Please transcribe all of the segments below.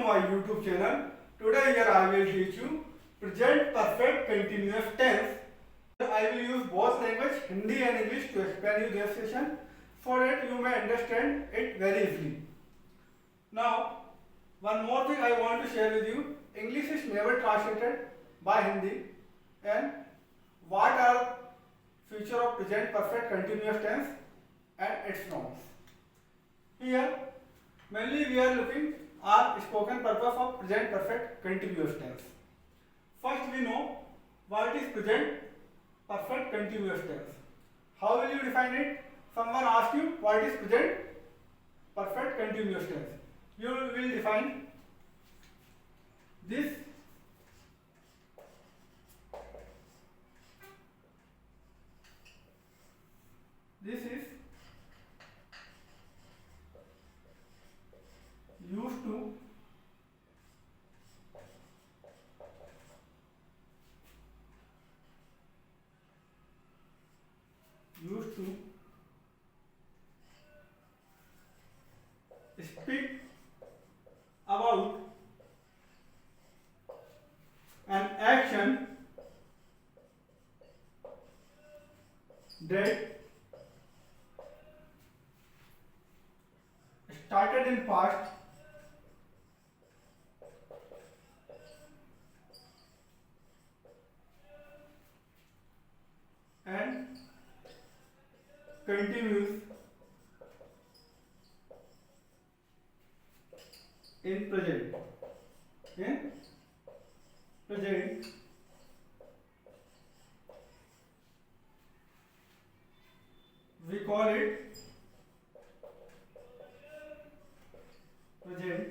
my YouTube channel. Today here I will teach you present perfect continuous tense. I will use both language Hindi and English to explain you this session so that you may understand it very easily. Now, one more thing I want to share with you. English is never translated by Hindi, and what are feature of present perfect continuous tense and its norms. Here mainly we are looking at spoken purpose of present perfect continuous tense. First we know what is present perfect continuous tense. How will you define it? Someone asks you what is present perfect continuous tense. You will define this is used to speak about an action that started in past and continues in present. In present, we call it present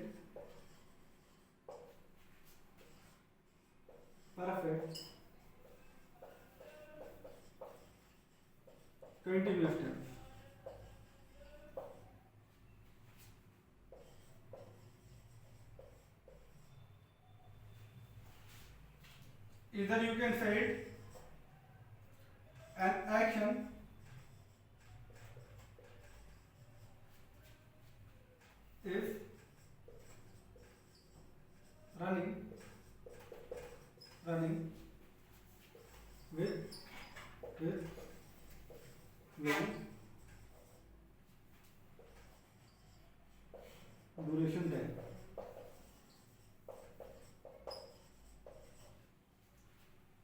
perfect continuous tense. Either you can say it an action is running with duration time.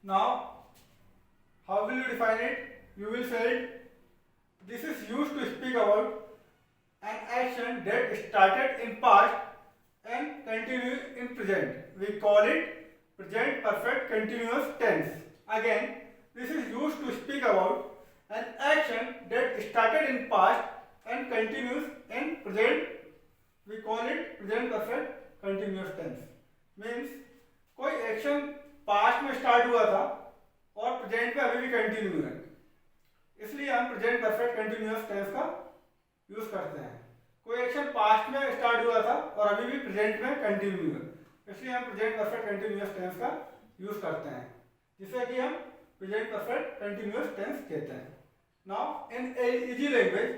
Now, how will you define it? You will say it, this is used to speak about an action that started in past and continues in present. We call it present perfect continuous tense. Again, this is used to speak about an action that started in past and continues in present. We call it present perfect continuous tense. Means कोई action past में start हुआ था और present में अभी भी continue है, इसलिए हम प्रेजेंट परफेक्ट कंटिन्यूअस टेंस का यूज करते हैं. कोई एक्शन पास्ट में स्टार्ट हुआ था और अभी भी प्रेजेंट में कंटिन्यू है, इसलिए हम प्रेजेंट परफेक्ट कंटिन्यूअस टेंस का यूज करते हैं, जिसे कि हम प्रेजेंट परफेक्ट कंटिन्यूअस टेंस कहते हैं. नाउ इन इजी लैंग्वेज,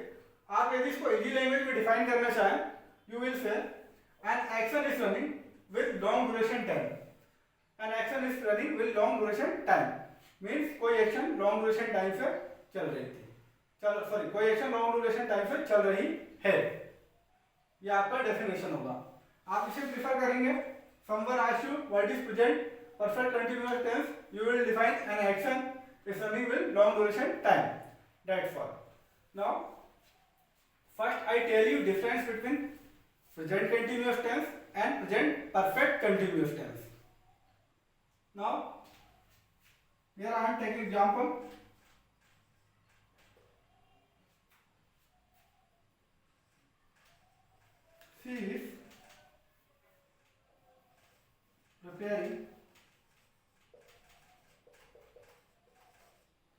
आप यदि इसको इजी लैंग्वेज में डिफाइन करना चाहें, you will say N action is running with long duration time. An action is running with long duration time means कोई action long duration time से चल रही थी, कोई एक्शन लॉन्ग ड्यूरेशन टाइम से चल रही है. ये आपका डेफिनेशन होगा. आप इसे प्रिफर करेंगे. someone asks you what is present perfect continuous tense, you will define an action is running with long duration time. That's all. Now first I tell you difference between present continuous tense and present perfect continuous tense. Now, here I am taking example. She is preparing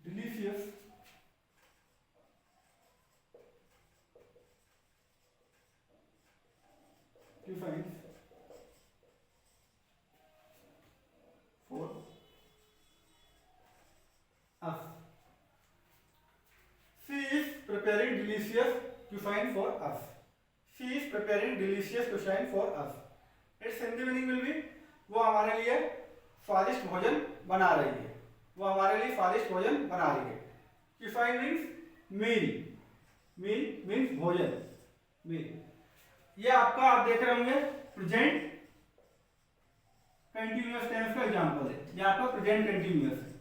delicious tiffins for us. She is preparing delicious cuisine for us. She is preparing delicious cuisine for us. It's Hindi meaning will be वो हमारे लिए स्वादिष्ट भोजन बना रही है, वो हमारे लिए स्वादिष्ट भोजन बना रही है। किफाई मीन्स मील, मील मीन्स भोजन, मील। ये आपका आप देख रहे होंगे प्रेजेंट कंटिन्यूअस टेंस का एग्जांपल है, ये आपका प्रेजेंट कंटिन्यूअस है।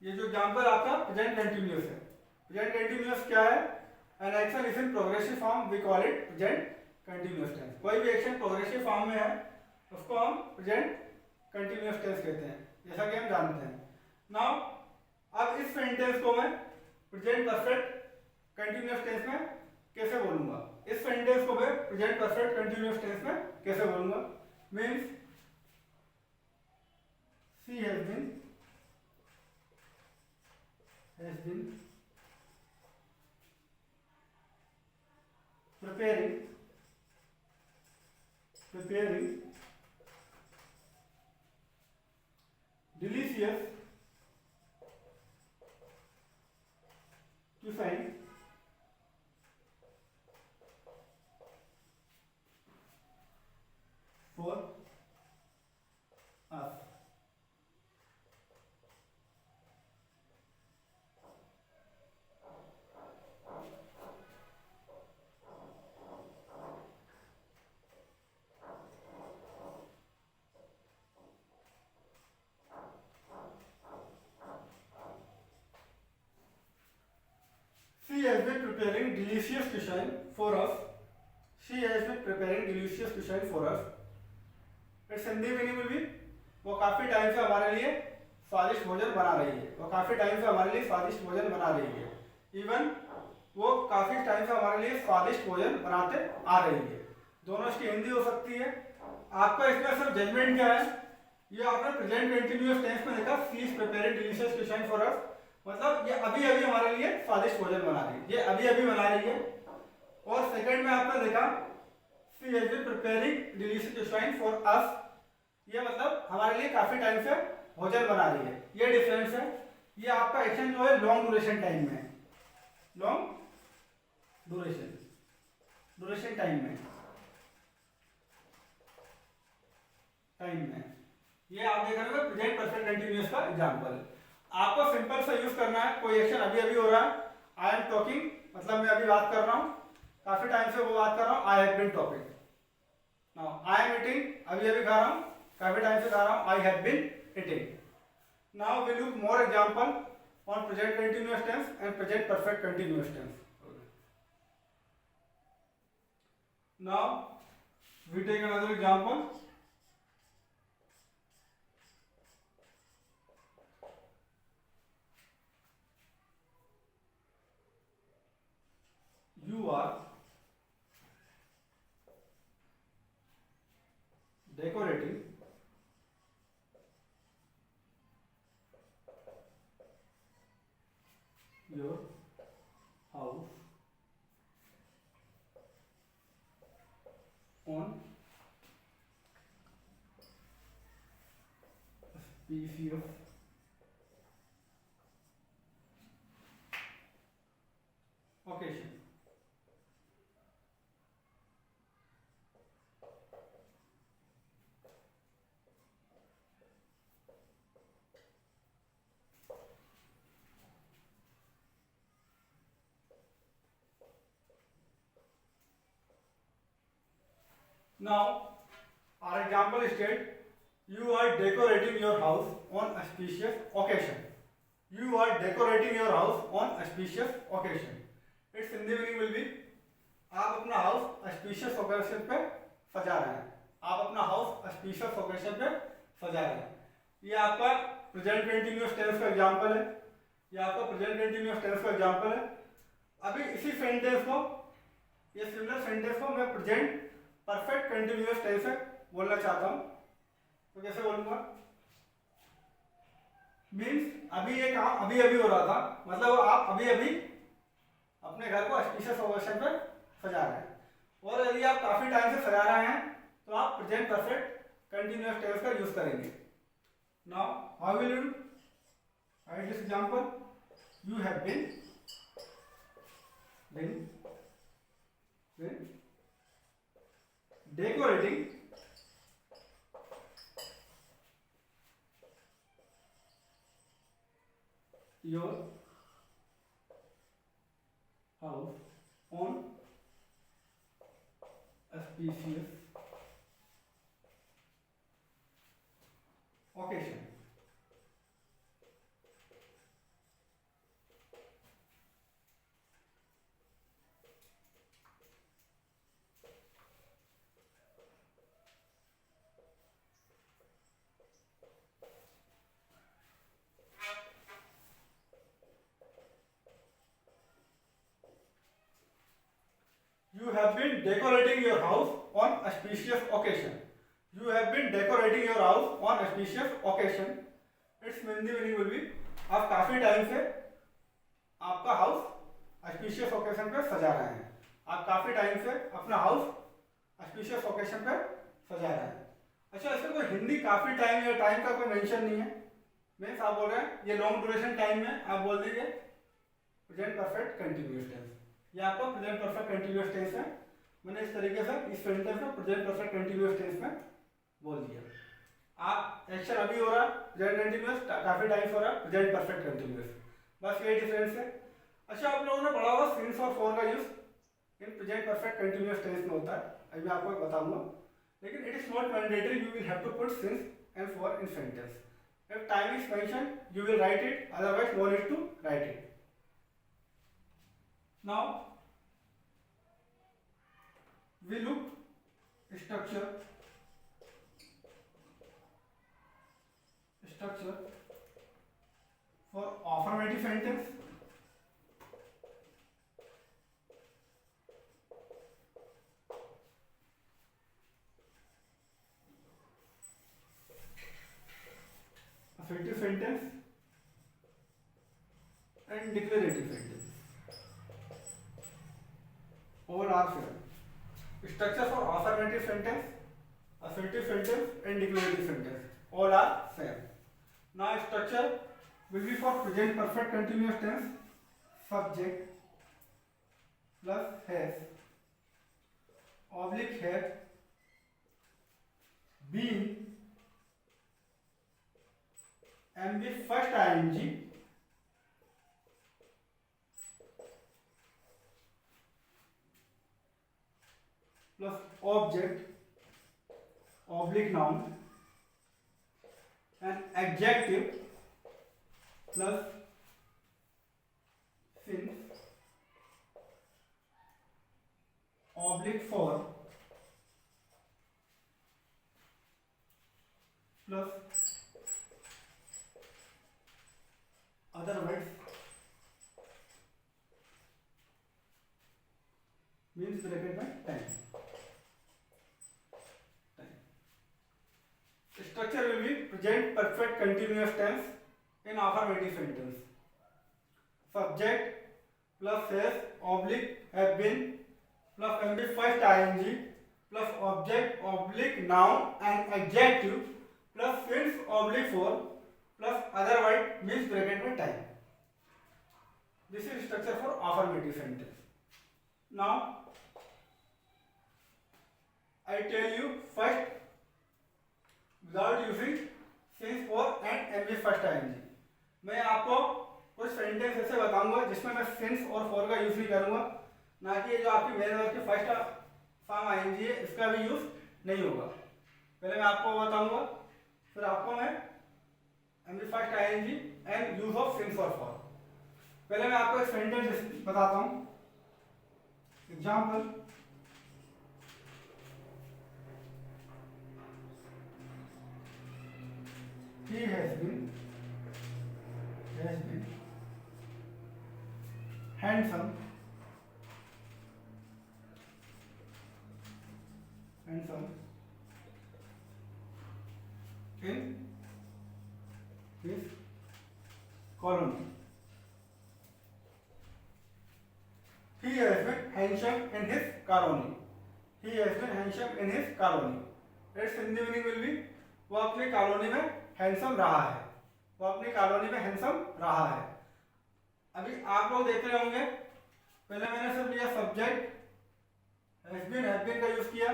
ये जो एग्जांपल आपका प्रेजेंट कंटिन्यूअस है। प्रेजेंट कंटिन्यूअस क्या है? An action is in progressive form, we call it present continuous tense. कोई भी एक्शन प्रोग्रेसिव फॉर्म में है उसको हम प्रेजेंट कंटिन्यूअस टेंस कहते हैं, जैसा कि हम जानते हैं। नाउ अब इस सेंटेंस को मैं प्रेजेंट परफेक्ट कंटिन्यूअस टेंस में कैसे बोलूंगा? इस सेंटेंस को मैं प्रेजेंट परफेक्ट कंटिन्यूअस टेंस में कैसे बोलूंगा? Means she has been preparing delicious cuisine for us. She has been preparing delicious cuisine for us. She has been preparing delicious cuisine for us. Its Hindi meaning में भी वो काफी time से हमारे लिए स्वादिष्ट भोजन बना रही है, वो काफी टाइम से हमारे लिए स्वादिष्ट भोजन बना रही है। इवन वो काफी टाइम से हमारे लिए स्वादिष्ट भोजन बनाते आ रही है। दोनों इसकी हिंदी हो सकती है। आपका इसमें सिर्फ जजमेंट क्या है? ये आपने प्रेजेंट कंटिन्यूअस टेंस में देखा, she is preparing delicious cuisine for us, मतलब ये अभी अभी हमारे लिए स्वादिष्ट भोजन बना रही है, ये अभी अभी बना रही है। और सेकंड में आपने देखा she has been preparing delicious cuisine for us, ये मतलब हमारे लिए काफी टाइम से भोजन बना रही है। ये डिफरेंस है। ये आपका एक्शन जो है लॉन्ग ड्यूरेशन टाइम में, लॉन्ग ड्यूरेशन टाइम में ये आप देख रहे हो प्रेजेंट परफेक्ट कंटिन्यूअस का एग्जांपल। आपको सिंपल सा यूज करना है। कोई एक्शन अभी अभी हो रहा है, आई एम टॉकिंग, मतलब मैं अभी बात कर रहा हूँ, काफी टाइम से वो बात कर रहा हूँ, I have been talking. Now I am eating, अभी अभी खा रहा हूँ, काफी टाइम से खा रहा हूँ, I have been eating. Now we look more example on present continuous tense and present perfect continuous tense. Now we take another example. You are decorating your house on auspicious occasion. Now, our example state, you are decorating your house on auspicious occasion. You are decorating your house on auspicious occasion. Its Hindi meaning will be, आप अपना house auspicious occasion पे सजा रहे हैं, आप अपना house auspicious occasion पे सजा रहे हैं। ये आपका प्रेजेंट कंटिन्यूअस टेंस का एग्जांपल है, ये आपका प्रेजेंट कंटिन्यूअस टेंस का एग्जांपल है। अभी इसी सेंटेंस को, ये सिमिलर सेंटेंस को मैं प्रेजेंट परफेक्ट कंटिन्यूअस टेंस से बोलना चाहता हूं, तो कैसे बोलूंगा? मीन्स अभी ये काम अभी अभी हो रहा था, मतलब आप अभी अभी अपने घर को ऑस्पिशियस ओकेजन पे सजा रहे हैं। और यदि आप काफी टाइम से सजा रहे हैं तो आप प्रेजेंट परफेक्ट कंटिन्यूअस टेंस का यूज करेंगे। Now how will you write this example? You have been when decorating your house on auspicious occasion. You have been decorating your house on auspicious occasion. You have been decorating your house on auspicious occasion. Its meaning will be आप काफी time से आपका house auspicious occasion पे सजा रहे हैं. आप काफी टाइम से अपना हाउस ऑस्पिशियस ओकेशन पे सजा रहे हैं. अच्छा, इसमें कोई हिंदी काफी टाइम या टाइम का कोई मेंशन नहीं है. मीन्स आप बोल रहे हैं ये लॉन्ग ड्यूरेशन टाइम में आप बोल दीजिए प्रेजेंट परफेक्ट कंटिन्यूअस टेंस. ये आपका प्रेजेंट परफेक्ट कंटिन्यूअस टेंस है. मैंने इस तरीके से इस सेंटेंस में प्रेजेंट परफेक्ट कंटिन्यूअस टेंस में बोल दिया. आप एक्शन अभी हो रहा प्रेजेंट कंटिन्यूअस, काफी टाइम हो रहा प्रेजेंट परफेक्ट कंटिन्यूअस. बस ये डिफरेंस है. अच्छा, आप लोगों ने पढ़ा होगा सिंस और फॉर का use in present perfect continuous tense में होता है. अभी मैं आपको बताऊंगा, लेकिन it is not mandatory you will have to put since and for in sentence. If time is mentioned you will write it, otherwise no need to write it. Now we look structure for affirmative sentence. Affirmative sentence and declarative sentence. All are same. Structure for affirmative sentence, assertive sentence, and declarative sentence. All are same. Now structure will be for present perfect continuous tense. Subject plus has, oblique has, been, and the first ing plus object, oblique noun, and adjective plus since, oblique for plus other words means bracket में time. Structure will be present perfect continuous tense in affirmative sentence. Subject plus has, oblique have been, plus MB first ing, plus object, oblique noun, and adjective, plus since, oblique for, plus other word means bracket में time. This is structure for affirmative sentence. Now I tell you first without using since, for and MB first ing. मैं आपको कुछ sentence ऐसे बताऊंगा जिसमें मैं since और for का यूज नहीं करूंगा, ना कि जो आपकी मेन वर्ब के फर्स्ट फॉर्म आएंगी है इसका भी यूज नहीं होगा. पहले मैं आपको बताऊंगा, फिर आपको मैं MB first ing and use of since और for. पहले मैं आपको एक सेंटेंस बताता हूं. Example, he has been handsome in his colony. He has been handsome in his colony. He has been handsome in his colony. Its Hindi meaning will be वो अपनी colony में हैंडसम रहा है. वो अपनी कॉलोनी में हैंडसम रहा है. अभी आप लोग देख रहे होंगे, पहले मैंने सिर्फ लिया सब्जेक्ट हैज बीन का यूज किया।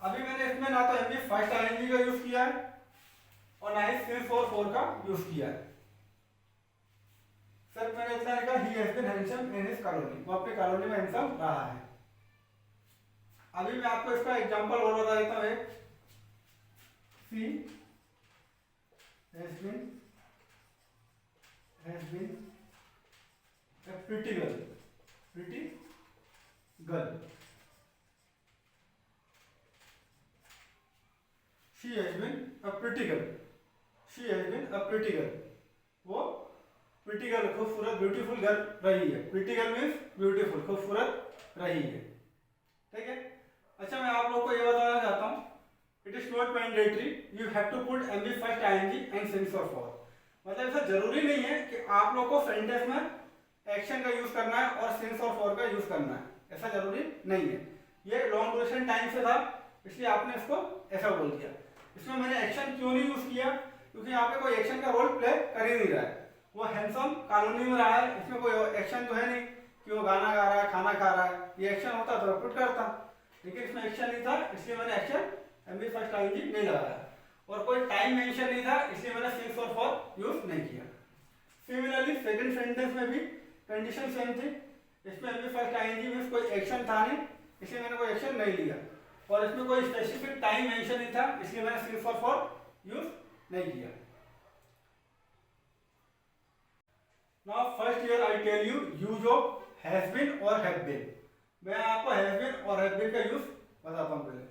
अभी मैंने इसमें ना तो एमबी फर्स्ट आईएनजी का यूज किया है और ना ही सिंस और फॉर का यूज किया है। सिर्फ मैंने इतना लिखा ही has been handsome in his colony, वो अपनी कॉलोनी में हैंडसम रहा है। अभी मैं आपको इसका एग्जांपल और बता देता हूँ एक। She has been a pretty girl, pretty girl. She has been a pretty girl. She has been a pretty girl. वो pretty girl खूबसूरत ब्यूटीफुल गर्ल रही है। pretty girl means ब्यूटीफुल खूबसूरत रही है। ठीक है। अच्छा मैं आप लोगों को ये बताना चाहता हूँ, it is not mandatory you have to put MB first ING and since और फॉर। मतलब ऐसा जरूरी नहीं है कि आप लोग को सेंटेंस में एक्शन का यूज करना है और सिंस और फॉर का यूज करना है, ऐसा जरूरी नहीं है। ये लॉन्ग ड्यूरेशन टाइम से था इसलिए आपने इसको ऐसा बोल दिया। इसमें मैंने एक्शन क्यों नहीं यूज किया, क्योंकि यहाँ पे कोई एक्शन का रोल प्ले कर ही नहीं रहा है। वो हैंडसम कॉलोनी में रहा है, इसमें कोई एक्शन तो है नहीं कि वो गाना गा रहा है खाना खा रहा है। ये एक्शन होता तो रिपीट करता, लेकिन इसमें एक्शन नहीं था इसलिए मैंने एक्शन एमबी फर्स्ट आईएनजी नहीं लगाया। और कोई टाइम मेंशन नहीं था इसलिए मैंने सिंस और फॉर यूज नहीं किया। सिमिलरली सेकंड सेंटेंस में भी कंडीशन सेम थी। इसमें एमबी फर्स्ट आईएनजी में कोई एक्शन था नहीं इसलिए मैंने कोई एक्शन नहीं लिया, और इसमें कोई स्पेसिफिक टाइम मेंशन नहीं था इसलिए मैंने सिंस और फॉर यूज नहीं किया। Now first here I tell you use of has been और हैव बीन। मैं आपको हैज बीन और हैव बीन का यूज बताता हूं। पहले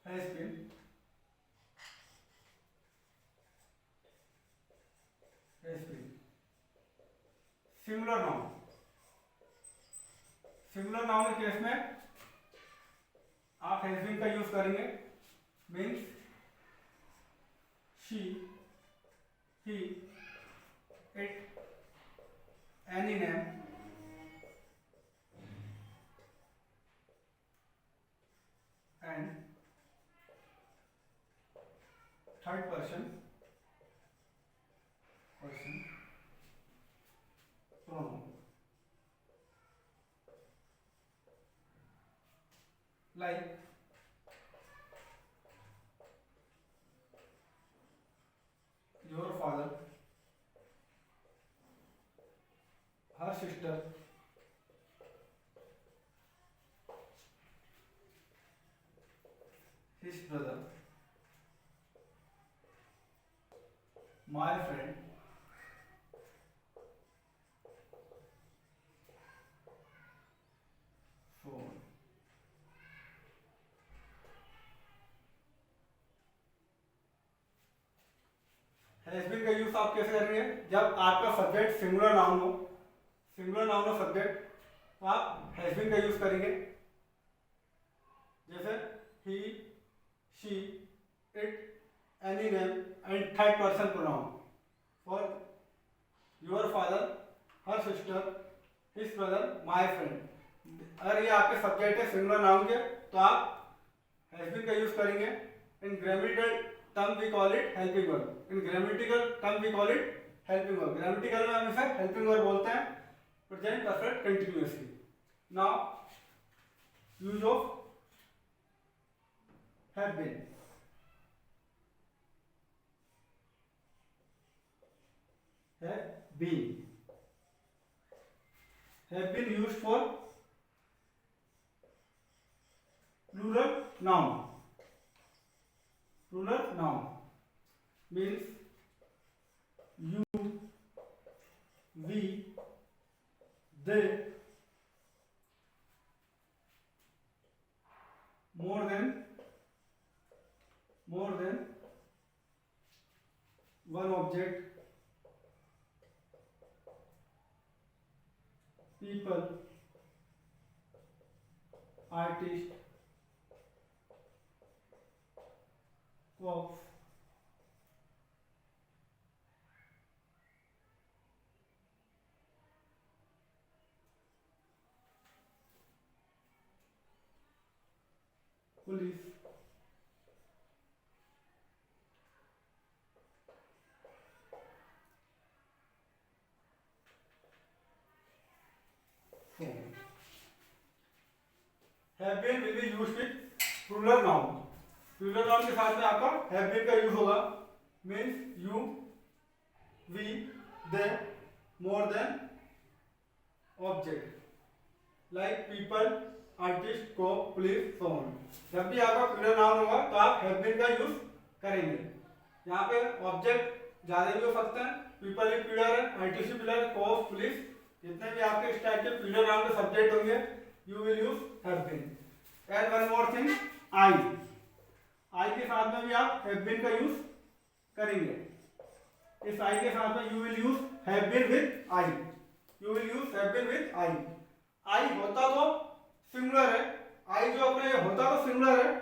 has been, singular noun. Singular noun के केस में आप हैज बीन का यूज करेंगे। Means she, he, it, any name, and third person pronoun like your father, her sister, his brother, my friend, so on. Has been का use आप कैसे करेंगे, जब आपका सब्जेक्ट सिंगुलर नाउन हो, सिंगुलर नाउन हो सब्जेक्ट, तो आप हैज बीन का यूज करेंगे। जैसे he, she, it, any name and third person pronoun for your father, her sister, his brother, my friend. अगर ये आपके सब्जेक्ट है सिंगुलर नाउन के तो आप हैज बीन का यूज करेंगे। In grammatical term we call it helping verb. In grammatical term we call it helping verb. Grammatical में हमेशा हेल्पिंग वर्ब बोलते हैं, present perfect continuously. Now use of have been. Have been used for plural noun. Plural noun means you, we, they, more than one object, people, artist, cops, police, phone. Have been will be used with plural noun. Plural noun के साथ में आपका have been का use होगा, means you, we, they, more than, object like people, artist, को, police, so on. जब भी आपका प्लूरल नाउन होगा तो आप हैव बीन का यूज करेंगे। यहाँ पे ऑब्जेक्ट ज्यादा भी हो सकते हैं, पीपल एक प्लूरल है, आर्टिस्ट भी प्लूरल है, को, पुलिस, जितने भी आपके इस टाइप के प्लूरल नाउन के सब्जेक्ट होंगे you will use have been. And one more thing, I, I के साथ में भी आप हैव बीन का यूज करेंगे। इस आई के साथ में you will use have been with I, you will use have been with I. I होता तो सिंगुलर है, आई जो अपने होता तो सिंगुलर है,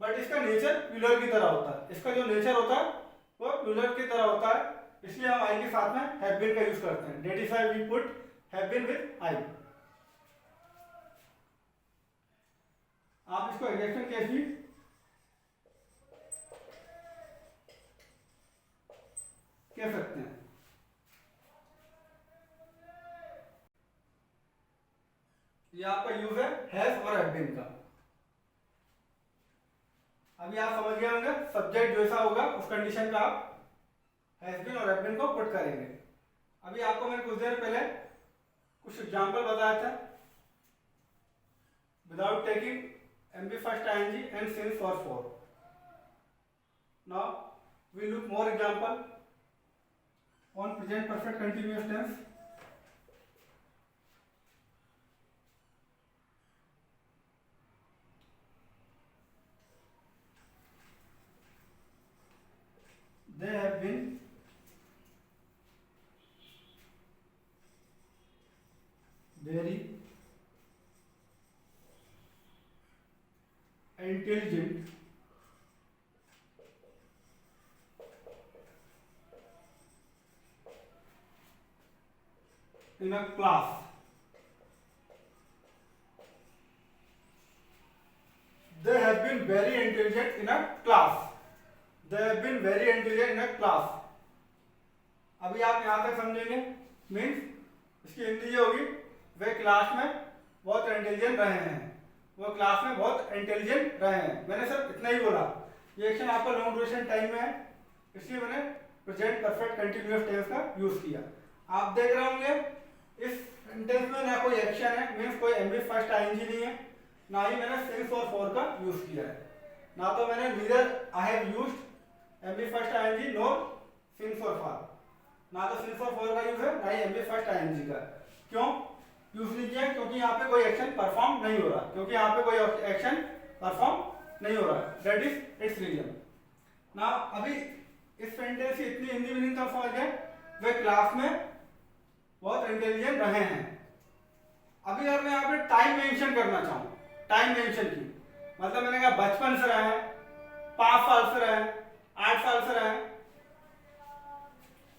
बट इसका नेचर प्लूरल की तरह होता है। इसका जो नेचर होता है वो प्लूरल की तरह होता है, इसलिए हम आई के साथ में हैव बीन का यूज करते हैं। That is why we put have been with I. आप इसको एग्जेक्शन केस भी कह सकते हैं। ये आपका यूज है हैज और हैव बीन का। अभी आप समझ गए होंगे, सब्जेक्ट जैसा होगा उस कंडीशन का आप हैज बीन और हैव बीन को पुट करेंगे। अभी आपको मैंने कुछ देर पहले कुछ एग्जांपल बताया था without taking MB first ing and since or for. Now we look more example on present perfect continuous tense. They have been very intelligent in a class. They have been very intelligent in a class. They have been very intelligent in a class. अभी आप यहां तक समझेंगे, means इसकी हिंदी ये होगी, वे class में बहुत इंटेलिजेंट रहे हैं, वो क्लास में बहुत इंटेलिजेंट रहे हैं। मैंने सिर्फ इतना ही बोला। ये एक्शन आपका लॉन्ग ड्यूरेशन टाइम में है, इसलिए मैंने प्रेजेंट परफेक्ट कंटिन्यूअस टेंस का यूज किया। आप देख रहे होंगे इस सेंटेंस में ना कोई एक्शन है, मीन्स कोई एमबी फर्स्ट आईएनजी नहीं है, ना ही मैंने सिंस और फॉर का यूज किया है। ना तो मैंने neither I have used MB first ING nor since और फॉर, ना तो सिंस और फॉर का यूज है, ना ही एमबी फर्स्ट आईएनजी का। क्यों यूज नहीं किया? क्योंकि यहाँ पे कोई एक्शन परफॉर्म नहीं हो रहा, क्योंकि यहाँ पे कोई एक्शन परफॉर्म नहीं हो रहा। That is its reason. ना अभी इस सेंटेंस की इतनी हिंदी मीनिंग तो समझ गए, वे क्लास में बहुत इंटेलिजेंट रहे हैं। अभी अगर मैं यहाँ पे टाइम मेंशन करना चाहूँ, टाइम मेंशन की मतलब मैंने कहा बचपन से रहे हैं, 5 साल से रहे हैं, 8 साल से रहे हैं,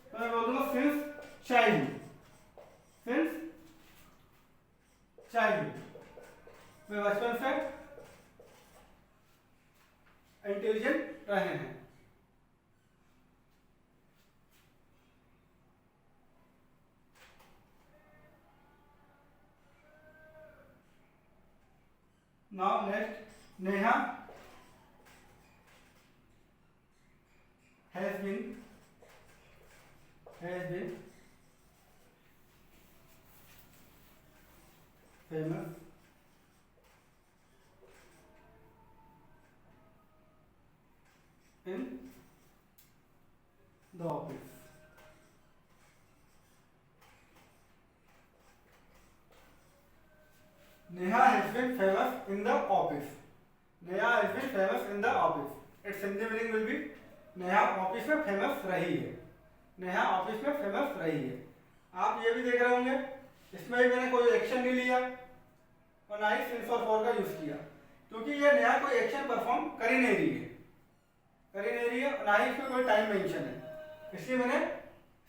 तो मैं बोल दूंगा सिंस चाइल्डहुड। सिंस चाइल्डहुड वे बचपन से इंटेलिजेंट रहे हैं। Now next, Neha has been famous in the office. Neha has been famous in the office. Neha has been famous in the office. Its Hindi meaning will be Neha office में famous रही है। Neha office में famous रही है। आप ये भी देख रहे होंगे, इसमें भी मैंने कोई एक्शन नहीं लिया और ना ही सिंस और फॉर का यूज किया, क्योंकि ये नेहा कोई एक्शन परफॉर्म कर ही नहीं रही है और ना ही इसमें कोई टाइम मेंशन है, इसलिए मैंने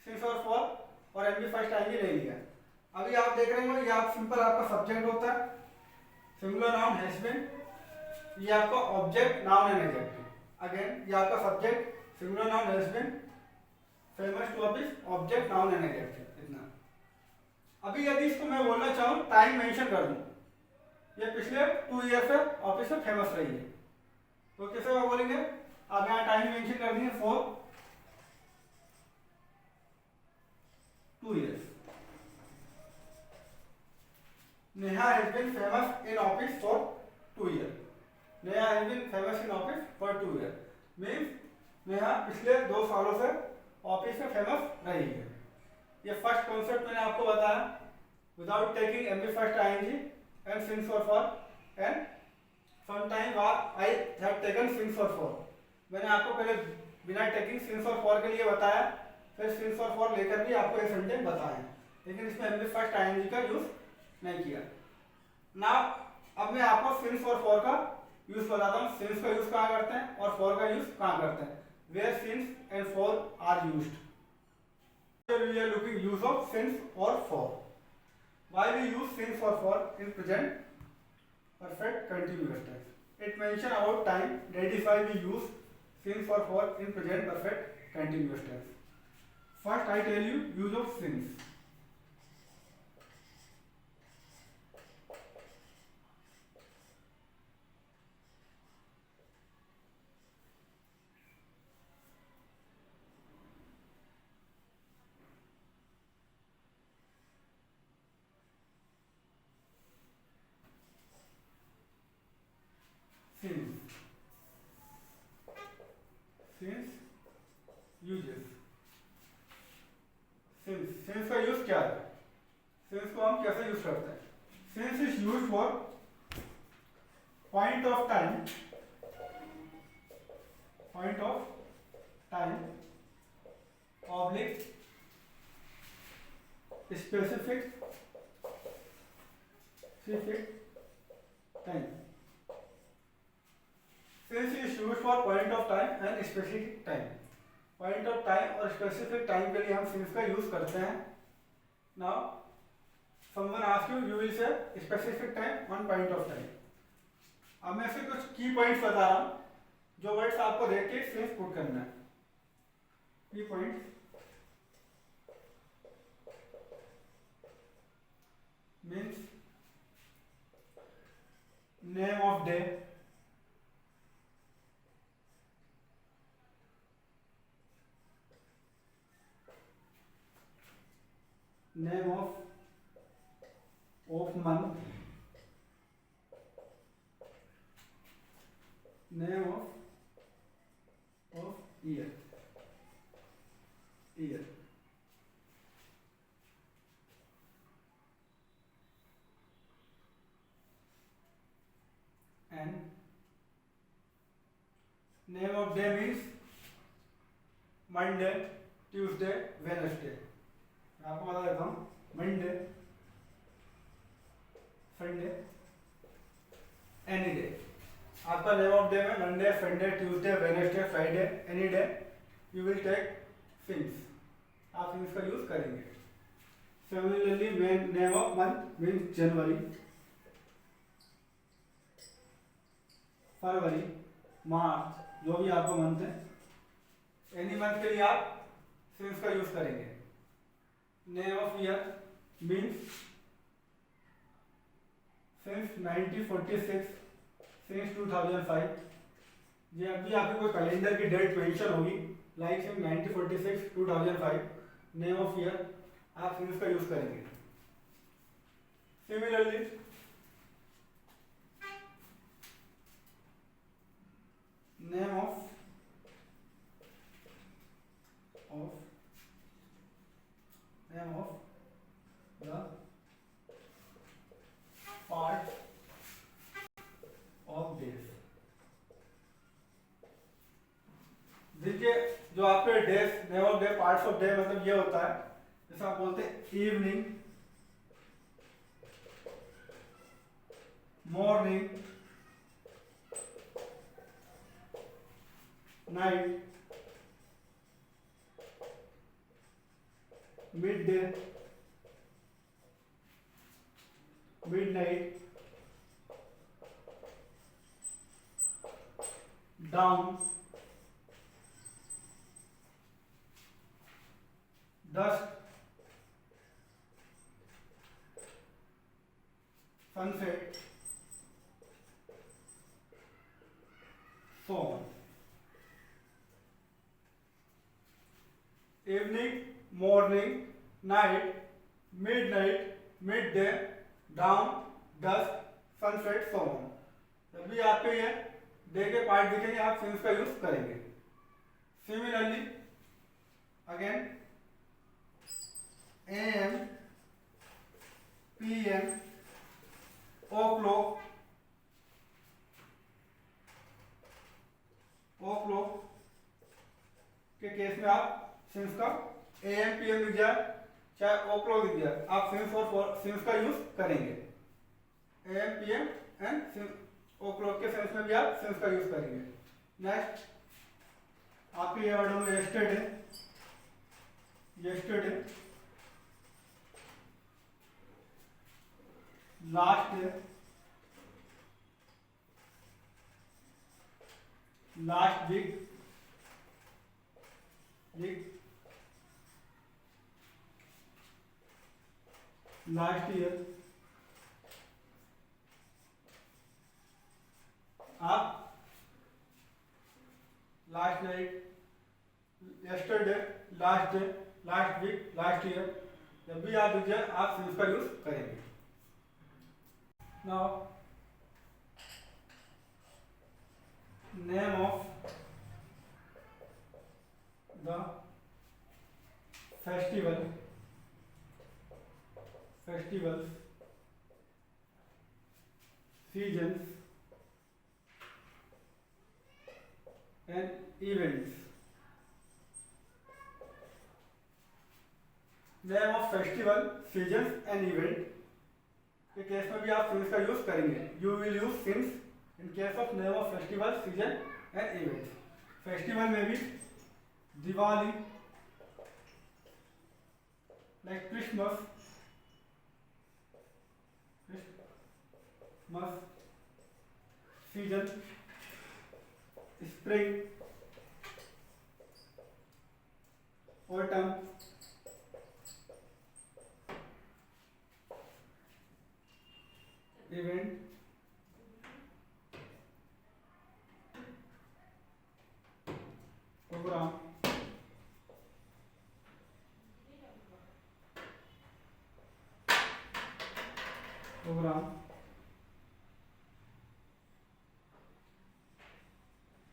सिंस और फॉर और एमबी फर्स्ट टाइम ही नहीं लिया। अभी आप देख रहे होंगे, ये आप सिंपल आपका सब्जेक्ट होता है, सिंगुलर नाउन हैज बीन, ये आपका object noun and adjective. Again ये आपका subject singular noun has been, famous to office, object noun and adjective, इतना। अभी यदि इसको मैं बोलना चाहूँ टाइम मेंशन कर दूं, ये पिछले 2 ईयर से ऑफिस में फेमस रही है। तो कैसे वो बोलेंगे, आप यहाँ टाइम मेंशन कर दिए for 2 years. Neha has been famous in office for 2 year. Neha has been famous in office for 2 year means Neha पिछले 2 सालों से ऑफिस में फेमस रही है। ये फर्स्ट कॉन्सेप्ट मैंने आपको बताया, without taking every first ING and since for and sometime I have taken since for. मैंने आपको पहले बिना टेकिंग सिंस फॉर के लिए बताया, फिर सिंस फॉर लेकर भी आपको ये सेंटेंस बताए, लेकिन इसमें एवरी फर्स्ट आईएनजी का यूज नहीं किया ना। अब मैं आपको सिंस और फॉर का यूज बताता हूँ। सिंस का यूज कहाँ करते हैं और फॉर का यूज कहाँ करते हैं, where since and for are used. We are looking use of since or for. Why we use since or for in present perfect continuous tense? It mention about time. That is why we use since or for in present perfect continuous tense. First, I tell you use of since. Since. Since uses. Since का use क्या है, since को हम कैसे use करते हैं? Since is used for point of time oblique specific time. Since is used for point of time and specific time. Point of time और specific time के लिए हम सिंस का यूज करते हैं। Now someone ask you, you will say specific time on point of time. अब मैं से कुछ की पॉइंट्स बता रहा हूं, जो वर्ड्स आपको देख के सिंस पुट करना है। की points means name of day, name of month, name of year and name of day means Monday, Tuesday, Wednesday। आपको बता देता हूँ, मंडे, संडे, एनी डे। आपका नेम ऑफ डे में Monday, Sunday, Tuesday, Wednesday, Friday, any day you will take since. आप since का use करेंगे। Similarly name of month means जनवरी, फरवरी, मार्च, जो भी आपका मंथ है, एनी मंथ के लिए आप सिंस का यूज करेंगे। Name of year means since 1946, since 2005। जब भी आपकी कोई कैलेंडर की डेट मेंशन होगी, like since 1946, 2005, name of year आप सिंस का यूज करेंगे। Similarly name of the part of days। देखिए जो आपके days, name of day, parts of day मतलब ये होता है, जैसे आप बोलते हैं evening, morning, night, mid day, midnight, dawn, dusk, sunset, so on. Evening, morning, night, midnight, midday, dawn, dusk, sunset, so on. जब भी आपके ये डे के पार्ट दिखेंगे आप सिंस का यूज करेंगे. Similarly again AM, PM, o'clock के केस में आप सिंस का AM PM दिख जाए चाहे o'clock दिख जाए आप सिंस और सिंस का यूज करेंगे. AM PM एंड o'clock के सेंस में भी आप सिंस का यूज करेंगे. नेक्स्ट आपके ये वर्ड होंगे yesterday, last day, last week, last year. आप last night, yesterday, last day, last week, last year जब भी आप दिख जाए आप सिंस का यूज करेंगे. Now name of the festivals seasons and events. Name of festival, seasons and event के केस में भी आप सिंस का यूज करेंगे. You will use since in case of name of festival, season and event. Festival में भी Diwali, like Christmas, season spring, autumn, event, program,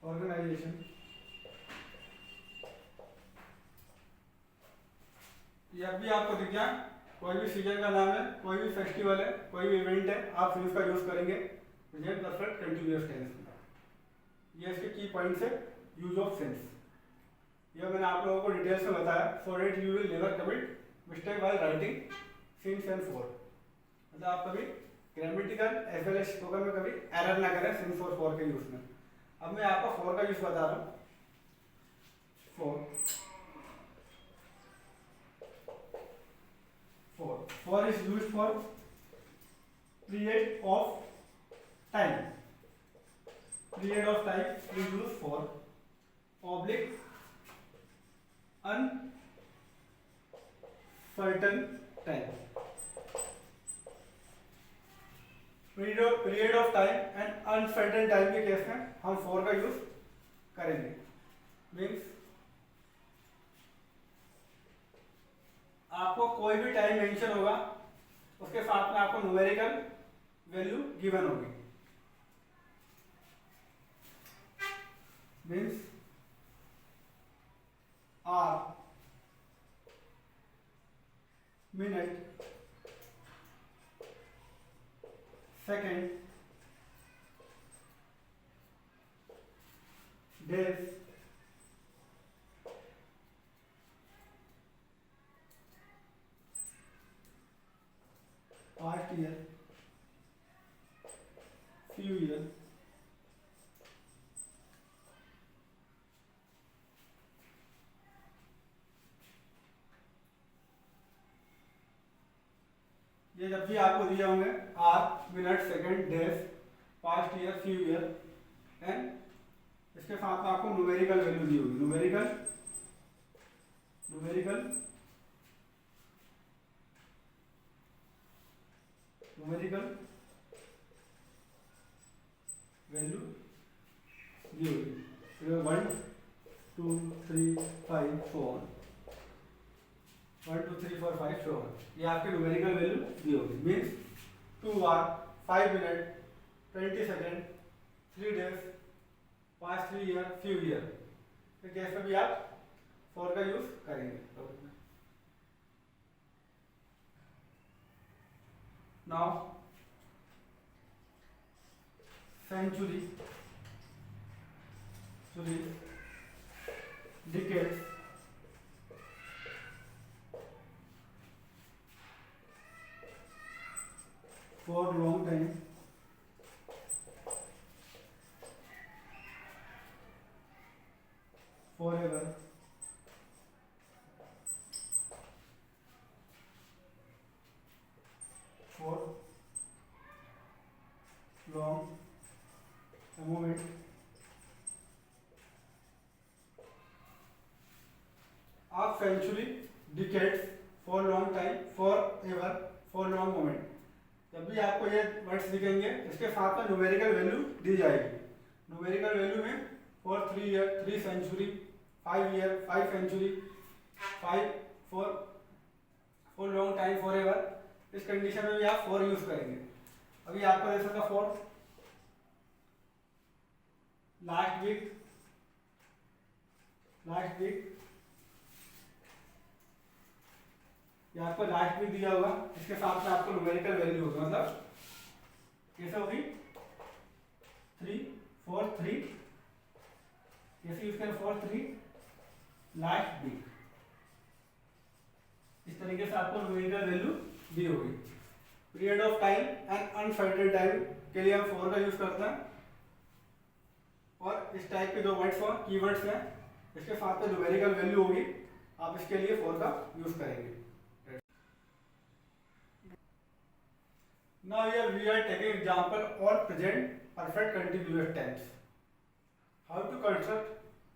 organisation. यह भी आपको दिख जाए कोई भी सीजन का नाम है, कोई भी फेस्टिवल है, कोई भी इवेंट है, आप सिंस का यूज करेंगे प्रेजेंट परफेक्ट कंटिन्यूअस टेंस में. ये इसके की पॉइंट्स है यूज ऑफ सिंस. यह मैंने आप लोगों को डिटेल्स में बताया so that you will never commit mistake while writing since and for. मतलब आप कभी grammatical as well as spoken में कभी एरर ना करें सिंस और फॉर के यूज में. अब मैं आपको फॉर का यूज बता रहा हूँ. For is use for period of time. Period of time is use for oblique uncertain time. Period of time and uncertain time के केस में हम फॉर का यूज करेंगे. मीन्स आपको कोई भी टाइम मेंशन होगा उसके साथ में आपको न्यूमेरिकल वैल्यू गिवन होगी. Means hour, minute, second, days, past year, few years, ये जब भी आपको दिए होंगे hour, minute, second, days, past year, few year and इसके साथ में आपको न्यूमेरिकल वैल्यू दी होगी. न्यूमेरिकल वैल्यू दी होगी 1 2 3 5 सो ऑन 1 2 3 4 5 सो ऑन, ये आपकी न्यूमेरिकल वैल्यू दी होगी। Means 2 hour 5 minute 20 second 3 days 5 3 year few year के केस में भी आप फॉर का यूज करेंगे। Now century decades for long time forever for long a moment आप century decades for long time for ever for long moment, जब भी आपको ये वर्ड्स दिखेंगे इसके साथ में न्यूमेरिकल वैल्यू दी जाएगी। न्यूमेरिकल वैल्यू में for 3 year 3 century 5 year 5 century 5 for long time for ever, इस कंडीशन में भी आप फॉर यूज करेंगे। अभी आपको दे सकता फॉर लास्ट वीक या आपको लास्ट वीक दिया होगा, इसके साथ में आपको न्यूमेरिकल वैल्यू होगा, मतलब कैसे होगी 3 4 3 कैसे यूज करें फॉर 3 लास्ट वीक, इस तरीके से आपको न्यूमेरिकल वैल्यू दी होगी। Period of time and uncertain time के लिए हम फॉर का यूज करते हैं, और इस टाइप के जो वर्ड्स हैं कीवर्ड्स हैं इसके साथ में न्यूमेरिकल वैल्यू होगी, आप इसके लिए फॉर का यूज करेंगे। Now here we are taking example on present perfect continuous tense. How to construct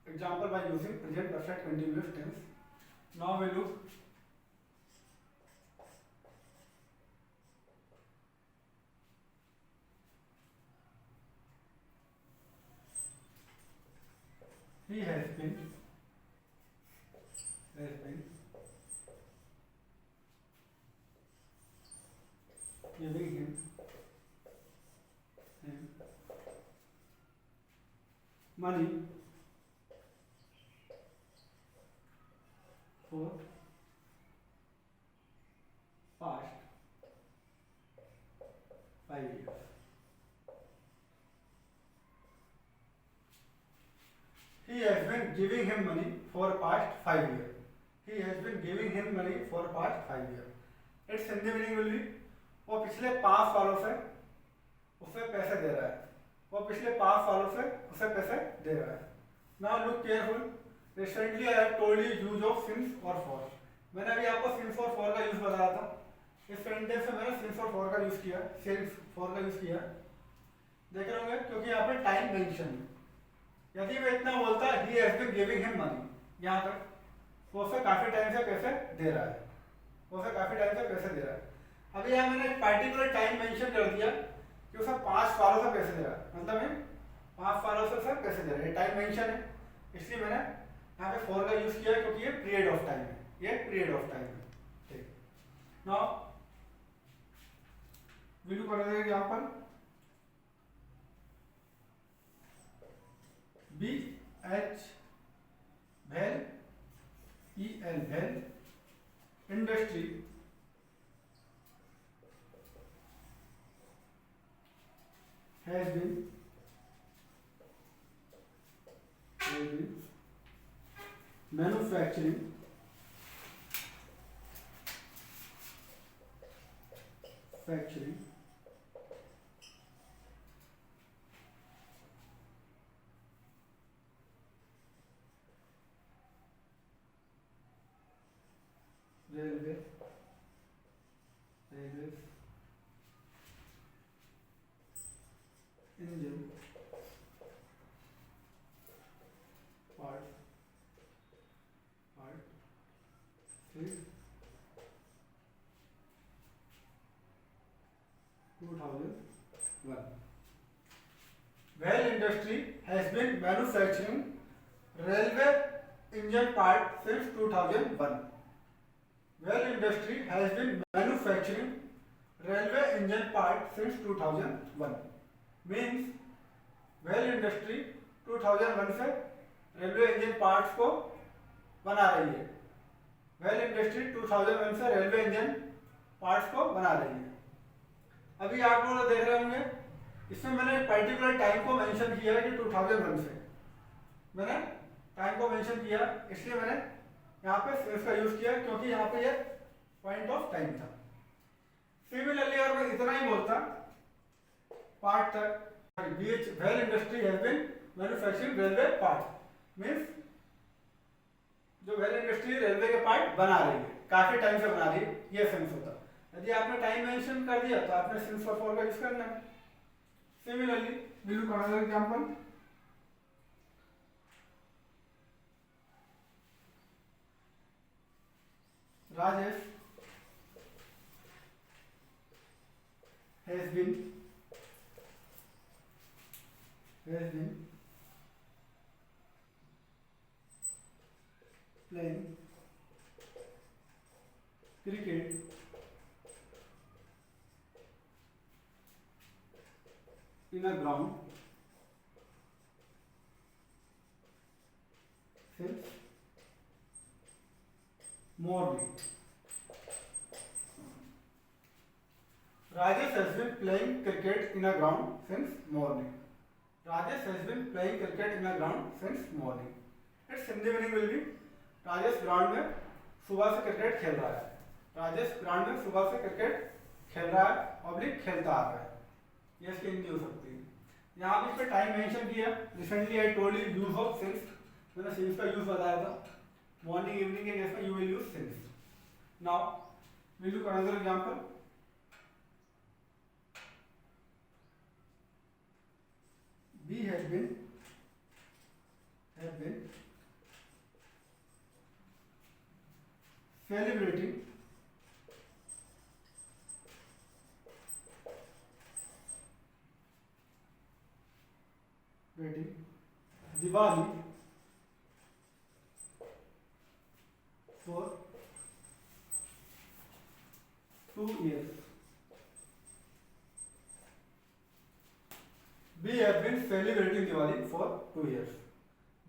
example by using present perfect continuous tense? Now we look he has been giving him money for past 5 years. He has been giving him money for past 5 years. He has been giving him money for past 5 years. Its Hindi meaning will be वो पिछले 5 सालों से उसे पैसे दे रहा है, वो पिछले 5 सालों से उसे पैसे दे रहा है। Now look careful. Recently I have told you use of since और for. मैंने अभी आपको since और for का यूज बताया था। इस सेंटेंस में मैंने since और for का यूज किया, since for का यूज किया। देख रहे होंगे क्योंकि यहाँ पे टाइम मेंशन है। यदि मैं इतना बोलता he has been giving him money, यहाँ तक वो उसे काफी टाइम से पैसे दे रहा है, वो उसे काफी टाइम से पैसे दे रहा है। अभी यहाँ मैंने पार्टिकुलर टाइम मेंशन कर दिया कि उसे 5 सालों से पैसे दे रहा है, मतलब मैं 5 सालों से उसे पैसे दे रहा है, टाइम मेंशन है, इसलिए मैंने यहाँ पे फॉर का यूज किया क्योंकि ये पीरियड ऑफ टाइम है, ये पीरियड ऑफ टाइम है। ठीक, नाउ वीडियो कर देंगे यहाँ पर BH well EL well industry has been manufacturing railways engine part 6 2001. Well industry has been been manufacturing railway engine part since 2001. Well industry has been manufacturing railway engine part since 2001. Means well industry 2001 से railway engine parts को बना रही है. Well industry 2001 से railway engine parts को बना रही है. अभी आप लोग देख रहे होंगे इसमें मैंने पर्टिकुलर टाइम को मेंशन किया है कि 2001 से मैंने टाइम को मेंशन किया, इसलिए मैंने यहाँ पे इसका यूज किया क्योंकि यहाँ पे ये पॉइंट ऑफ टाइम था. सिमिलरली अगर मैं इतना ही बोलता पार्ट तक, बीच wheel industry has been manufacturing railway part means जो वेल इंडस्ट्री रेलवे के पार्ट बना रही है, काफी टाइम से बना रही है, ये सेंस होता. यदि आपने टाइम मेंशन कर दिया तो आपने सिंस फॉर का यूज करना है. Similarly will look another example. Rajesh has been playing cricket in a ground since morning. Rajesh has been playing cricket in a ground since morning. Rajesh has been playing cricket in a ground since morning. Its Hindi meaning will be Rajesh ground में सुबह से cricket खेल रहा है. Rajesh ground में सुबह से cricket खेल रहा है और खेलता आ रहा है. ये इसकी हिंदी हो सकती है. यहाँ पे इस पे टाइम मेंशन किया. Recently I told you use of since, मैंने सिंस का यूज बताया था. मॉर्निंग इवनिंग के केस में you will use since. Now will look another example. We have been celebrating Diwali for 2 years. We have been celebrating Diwali for 2 years.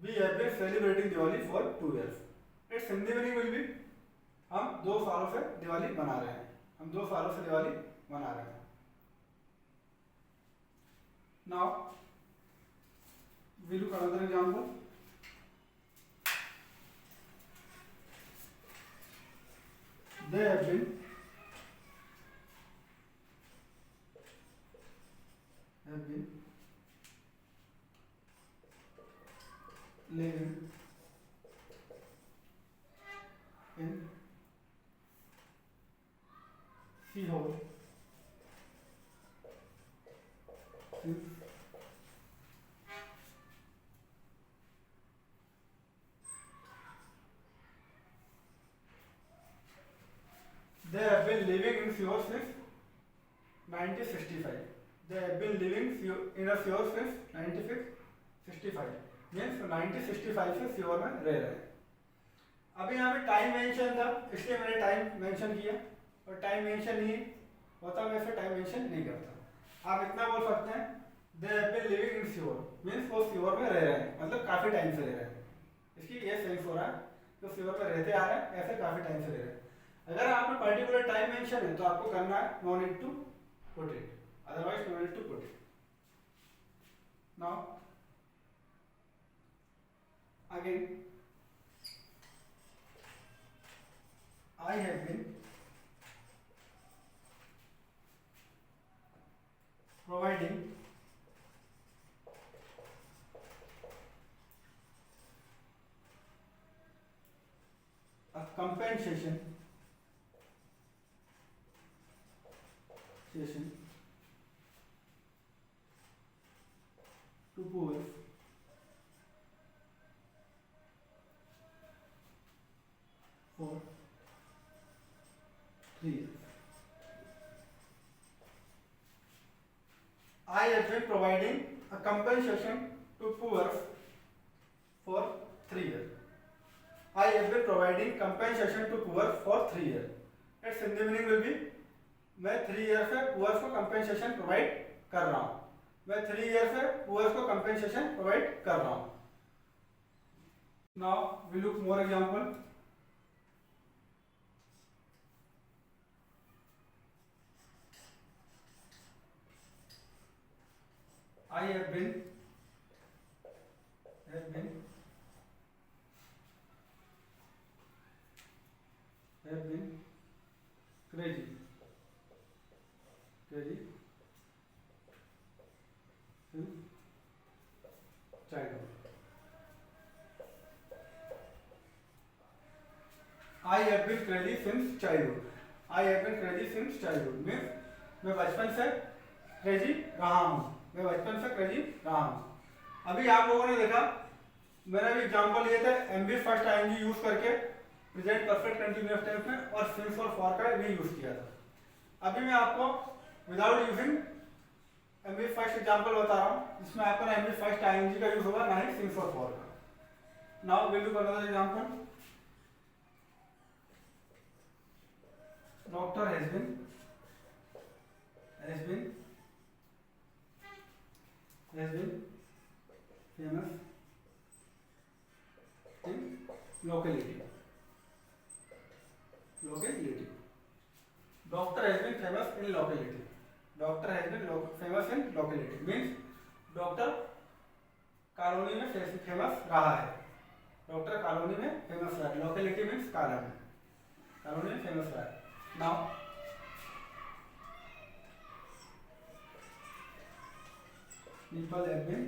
We have been celebrating Diwali for 2 years. Its Hindi meaning will be हम 2 सालों से दिवाली मना रहे हैं. हम 2 सालों से दिवाली मना रहे हैं. Now we look at another example. They have been living in Sihor since they have been living in Sihor since 1965. They have been living in a Sihor since 1965. Means 1965 से सीओर में रह रहे हैं. अभी यहाँ पे टाइम मेंशन था इसलिए मैंने टाइम मेंशन किया, और टाइम मेंशन नहीं होता वैसे टाइम मेंशन नहीं करता. आप इतना बोल सकते हैं they have been living in सीओर मीन्स वो सीओर में रह रहे हैं, मतलब काफी टाइम से रह रहे हैं. इसकी ये सेंस हो रहा है तो सीओर में रहते आ रहे हैं, ऐसे काफी टाइम से रह रहे हैं. अगर आपने पर्टिकुलर टाइम मेंशन है तो आपको करना है no need to put it, otherwise no need to put it. Now again I have been providing a compensation to poor for 3 years. I have been providing a compensation to to poor for 3 years. I have been providing compensation to poor for 3 years. Its Hindi meaning will be मैं 3 years से poors को compensation provide कर रहा हूँ. मैं 3 years से poors को compensation provide कर रहा हूँ. Now we look more example. I have been crazy since childhood. I have been crazy since childhood. I have been crazy since childhood means मैं बचपन से क्रेजी रहा हूँ. मैं बचपन से क्रेजी रहा हूँ. अभी आप लोगों ने देखा मैंने अभी एग्जांपल लिए थे एमबी फर्स्ट आईएनजी यूज करके प्रेजेंट परफेक्ट कंटिन्यूअस टेंस में और सिंस और फॉर का भी यूज किया था. अभी मैं आपको without using MB first example बता रहा हूँ जिसमें आपका ना एमबी फर्स्ट आईएनजी का यूज होगा ना ही सिंस और फॉर का. Now will do another example. Doctor has been famous in locality. Doctor has been famous in locality. Doctor has been famous in locality means doctor colony में famous रहा है. Doctor colony में famous रहा है. Locality means colony में famous रहा है. Now people have been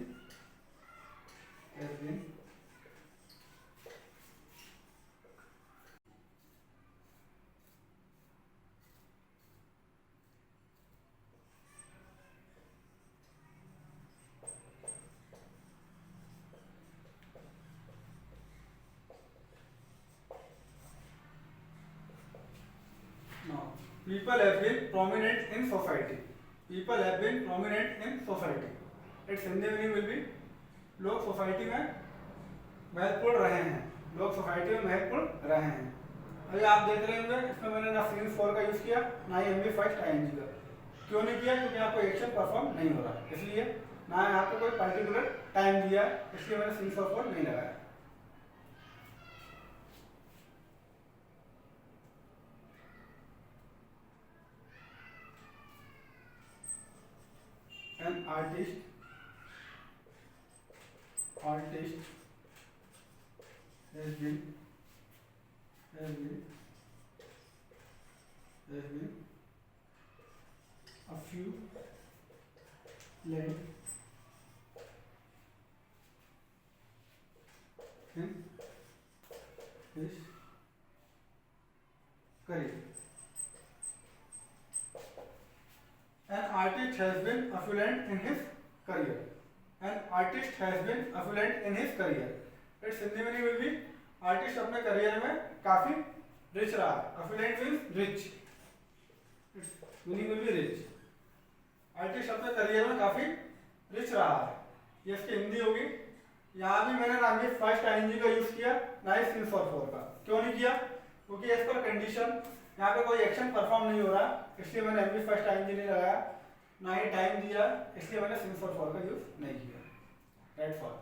people have been prominent in society. People have been prominent in society. Its Hindi meaning will be लोग सोसाइटी में महत्वपूर्ण रहे हैं. लोग सोसाइटी में महत्वपूर्ण रहे हैं. अभी आप देख रहे होंगे इसमें मैंने ना सिंस फॉर का यूज किया ना ही एमबी फर्स्ट आईएनजी का. क्यों नहीं किया? क्योंकि यहाँ कोई एक्शन परफॉर्म नहीं हो रहा, इसलिए ना यहाँ पे कोई पर्टिकुलर टाइम दिया, इसलिए मैंने सिंस और फॉर नहीं लगाया. An artist has been a few late in his career. An artist has been affluent in his career. An artist has been affluent in his career. Its Hindi meaning will be artist अपने career में काफी rich रहा है. Affluent means rich. Its meaning will be rich. Artist अपने career में काफी rich रहा है. ये इसकी हिंदी होगी. यहाँ भी मैंने ना भी फर्स्ट आईएनजी का यूज किया ना ही सिंस और फॉर का. क्यों नहीं किया? क्योंकि इस पर कंडीशन यहाँ पे कोई एक्शन परफॉर्म नहीं हो रहा, इसलिए मैंने एमबी फर्स्ट आईएनजी नहीं लगाया, ना ही टाइम दिया, इसलिए मैंने सिंस और फॉर का यूज नहीं किया. That's all.